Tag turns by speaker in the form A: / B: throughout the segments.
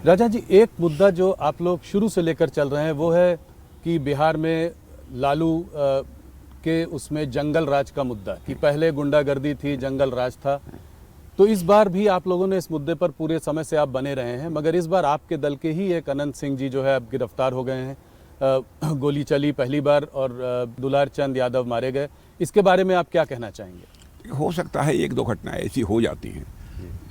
A: राजा जी, एक मुद्दा जो आप लोग शुरू से लेकर चल रहे हैं वो है कि बिहार में लालू के उसमें जंगल राज का मुद्दा, कि पहले गुंडागर्दी थी, जंगल राज था। तो इस बार भी आप लोगों ने इस मुद्दे पर पूरे समय से आप बने रहे हैं, मगर इस बार आपके दल के ही एक अनंत सिंह जी जो है अब गिरफ्तार हो गए हैं। गोली चली पहली बार और दुलार चंद यादव मारे गए। इसके बारे में आप क्या कहना चाहेंगे?
B: हो सकता है एक दो घटनाएं ऐसी हो जाती हैं,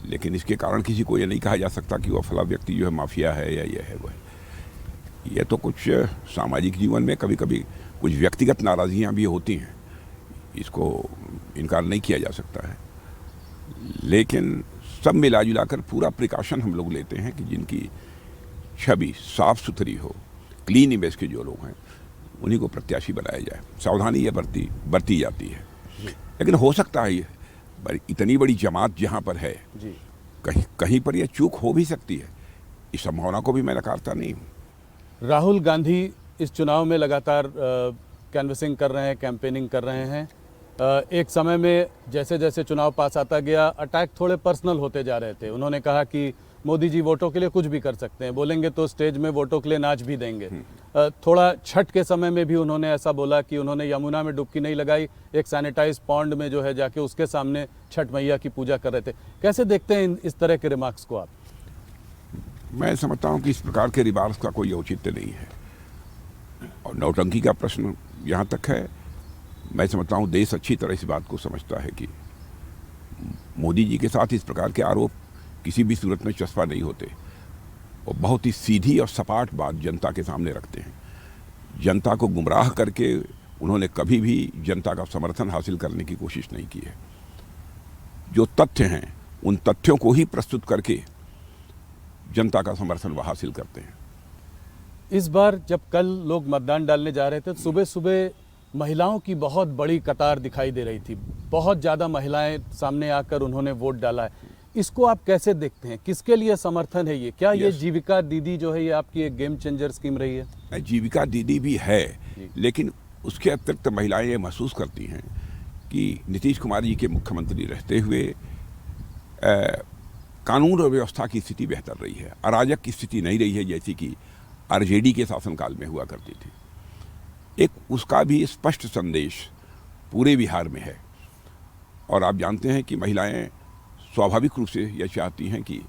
B: लेकिन इसके कारण किसी को ये नहीं कहा जा सकता कि वह फला व्यक्ति जो है माफिया है या ये है वह है। ये तो कुछ सामाजिक जीवन में कभी कभी कुछ व्यक्तिगत नाराज़गियाँ भी होती हैं, इसको इनकार नहीं किया जा सकता है। लेकिन सब मिला जुला कर पूरा प्रिकॉशन हम लोग लेते हैं कि जिनकी छवि साफ सुथरी हो, क्लीन इमेज के जो लोग हैं उन्हीं को प्रत्याशी बनाया जाए। सावधानी ये बरती जाती है, लेकिन हो सकता है इतनी बड़ी जमात जहाँ पर है
A: जी,
B: कहीं पर यह चूक हो भी सकती है। इस संभावना को भी मैं नकारता नहीं हूँ।
A: राहुल गांधी इस चुनाव में लगातार कैनवसिंग कर रहे हैं, कैंपेनिंग कर रहे हैं। एक समय में जैसे जैसे चुनाव पास आता गया, अटैक थोड़े पर्सनल होते जा रहे थे। उन्होंने कहा कि मोदी जी वोटों के लिए कुछ भी कर सकते हैं, बोलेंगे तो स्टेज में वोटों के लिए नाच भी देंगे। थोड़ा छठ के समय में भी उन्होंने ऐसा बोला कि उन्होंने यमुना में डुबकी नहीं लगाई, एक सैनिटाइज पॉन्ड में जो है जाके उसके सामने छठ मैया की पूजा कर रहे थे। कैसे देखते हैं इस तरह के रिमार्क्स को आप?
B: मैं समझता हूँ कि इस प्रकार के रिमार्क्स का कोई औचित्य नहीं है। और नौटंकी का प्रश्न यहाँ तक है, मैं समझता हूँ देश अच्छी तरह इस बात को समझता है कि मोदी जी के साथ इस प्रकार के आरोप किसी भी सूरत में चस्पा नहीं होते। वो बहुत ही सीधी और सपाट बात जनता के सामने रखते हैं। जनता को गुमराह करके उन्होंने कभी भी जनता का समर्थन हासिल करने की कोशिश नहीं की है। जो तथ्य हैं उन तथ्यों को ही प्रस्तुत करके जनता का समर्थन वह हासिल करते हैं।
A: इस बार जब कल लोग मतदान डालने जा रहे थे, सुबह सुबह महिलाओं की बहुत बड़ी कतार दिखाई दे रही थी। बहुत ज़्यादा महिलाएं सामने आकर उन्होंने वोट डाला है। इसको आप कैसे देखते हैं? किसके लिए समर्थन है ये? क्या ये जीविका दीदी जो है ये आपकी एक गेम चेंजर स्कीम रही है?
B: जीविका दीदी भी है, लेकिन उसके अतिरिक्त महिलाएं ये महसूस करती हैं कि नीतीश कुमार जी के मुख्यमंत्री रहते हुए कानून और व्यवस्था की स्थिति बेहतर रही है। अराजक की स्थिति नहीं रही है जैसी कि आरजेडी के शासनकाल में हुआ करती थी। एक उसका भी स्पष्ट संदेश पूरे बिहार में है। और आप जानते हैं कि महिलाएं स्वाभाविक रूप से यह चाहती हैं कि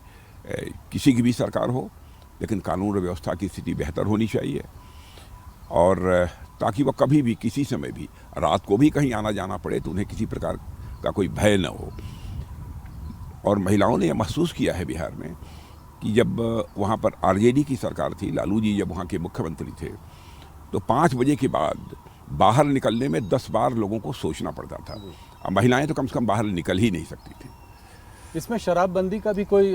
B: किसी की भी सरकार हो, लेकिन कानून और व्यवस्था की स्थिति बेहतर होनी चाहिए, और ताकि वह कभी भी किसी समय भी रात को भी कहीं आना जाना पड़े तो उन्हें किसी प्रकार का कोई भय न हो। और महिलाओं ने यह महसूस किया है बिहार में कि जब वहाँ पर आरजेडी की सरकार थी, लालू जी जब वहाँ के मुख्यमंत्री थे, तो 5 बजे के बाद बाहर निकलने में 10 बार लोगों को सोचना पड़ता था। अब महिलाएं तो कम से कम बाहर निकल ही नहीं सकती थी।
A: इसमें शराबबंदी का भी कोई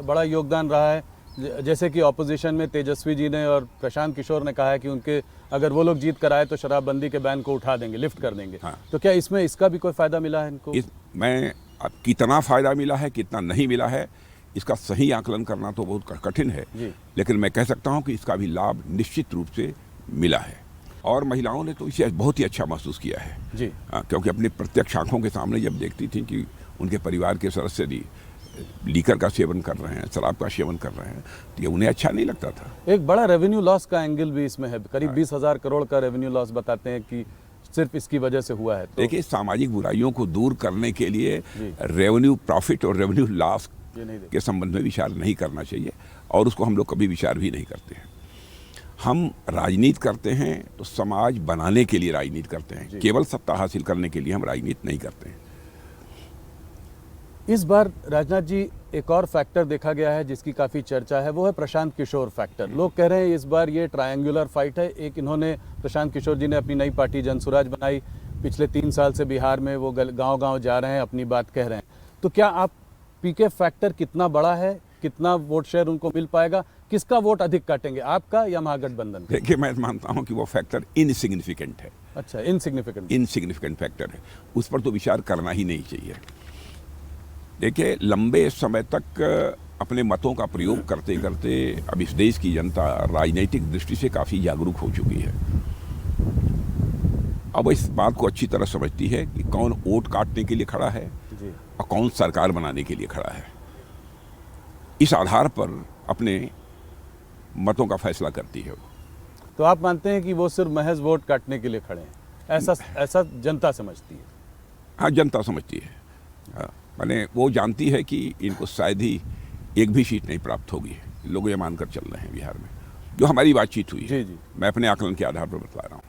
A: बड़ा योगदान रहा है? जैसे कि ऑपोजिशन में तेजस्वी जी ने और प्रशांत किशोर ने कहा है कि उनके अगर वो लोग जीत कर आए तो शराबबंदी के बैन को उठा देंगे, लिफ्ट कर देंगे।
B: हाँ।
A: तो क्या इसमें इसका भी कोई फायदा मिला है इनको?
B: अब कितना फायदा मिला है, कितना नहीं मिला है, इसका सही आकलन करना तो बहुत कठिन है, लेकिन मैं कह सकता हूं कि इसका भी लाभ निश्चित रूप से मिला है। और महिलाओं ने तो इसे बहुत ही अच्छा महसूस किया है
A: जी,
B: क्योंकि अपनी प्रत्यक्ष आंखों के सामने जब देखती थी कि उनके परिवार के सदस्य भी लीकर का सेवन कर रहे हैं, शराब का सेवन कर रहे हैं, तो ये उन्हें अच्छा नहीं लगता था।
A: एक बड़ा रेवेन्यू लॉस का एंगल भी इसमें है। करीब 20,000 करोड़ का रेवेन्यू लॉस बताते हैं कि सिर्फ इसकी वजह से हुआ है। तो
B: देखिए, सामाजिक बुराइयों को दूर करने के लिए रेवेन्यू प्रॉफिट और रेवेन्यू लॉस के संबंध में विचार नहीं करना चाहिए, और उसको हम लोग कभी विचार भी नहीं करते हैं। हम राजनीति करते हैं तो समाज बनाने के लिए राजनीति करते हैं, केवल सत्ता हासिल करने के लिए हम राजनीति नहीं करते हैं।
A: इस बार राजनाथ जी एक और फैक्टर देखा गया है जिसकी काफ़ी चर्चा है, वो है प्रशांत किशोर फैक्टर। लोग कह रहे हैं इस बार ये ट्रायंगुलर फाइट है। एक इन्होंने प्रशांत किशोर जी ने अपनी नई पार्टी जनसुराज बनाई, पिछले 3 साल से बिहार में वो गांव-गांव जा रहे हैं, अपनी बात कह रहे हैं। तो क्या आप पीके फैक्टर कितना बड़ा है, कितना वोट शेयर उनको मिल पाएगा, किसका वोट अधिक काटेंगे, आपका या महागठबंधन?
B: देखिए, मैं मानता हूँ कि वो फैक्टर इनसिग्निफिकेंट है।
A: अच्छा, इनसिग्निफिकेंट
B: फैक्टर है, उस पर तो विचार करना ही नहीं चाहिए। देखिए, लंबे समय तक अपने मतों का प्रयोग करते करते अब इस देश की जनता राजनीतिक दृष्टि से काफ़ी जागरूक हो चुकी है। अब इस बात को अच्छी तरह समझती है कि कौन वोट काटने के लिए खड़ा है और कौन सरकार बनाने के लिए खड़ा है। इस आधार पर अपने मतों का फैसला करती है वो।
A: तो आप मानते हैं कि वो सिर्फ महज वोट काटने के लिए खड़े हैं, ऐसा जनता समझती है?
B: हाँ, जनता समझती है। माने वो जानती है कि इनको शायद ही एक भी सीट नहीं प्राप्त होगी। लोग ये मानकर चल रहे हैं बिहार में, जो हमारी बातचीत हुई है।
A: जी।
B: मैं अपने आकलन के आधार पर बता रहा हूँ।